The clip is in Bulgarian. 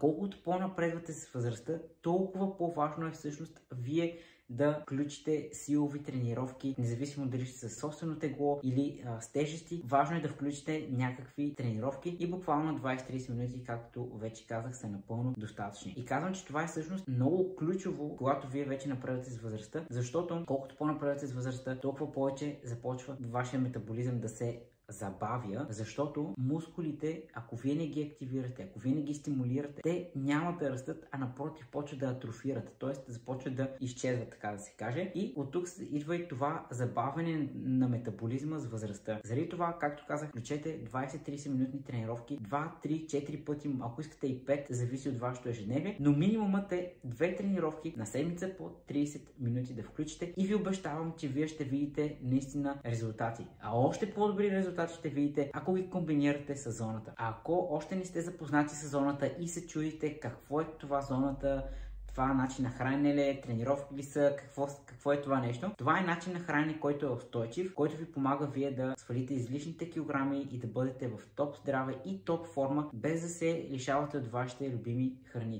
колкото по-напредвате с възрастта, толкова по-важно е всъщност вие да включите силови тренировки, независимо дали ще са собствено тегло или с тежести. Важно е да включите някакви тренировки и буквално 20-30 минути, както вече казах, са напълно достатъчни. И казвам, че това е всъщност много ключово, когато вие вече напредвате с възрастта, защото колкото по-напредвате с възрастта, толкова повече започва вашия метаболизъм да се забавя, защото мускулите, ако вие не ги активирате, ако вие не ги стимулирате, те няма да растат, а напротив почват да атрофират, т.е. започват да изчезват, така да се каже. И от тук идва и това забавяне на метаболизма с възрастта. Заради това, както казах, включете 20-30 минутни тренировки, 2, 3, 4 пъти, ако искате и 5, зависи от вашето ежедневие, но минимумът е 2 тренировки на седмица по 30 минути да включите и ви обещавам, че вие ще видите наистина резултати. А още по-добри резултати ще видите, ако ги комбинирате с зоната. А ако още не сте запознати с зоната и се чудите какво е това зоната, това начин на хранене ли е, тренировки ли са, какво е това нещо. Това е начин на хранене, който е устойчив, който ви помага вие да свалите излишните килограми и да бъдете в топ здраве и топ форма, без да се лишавате от вашите любими храни.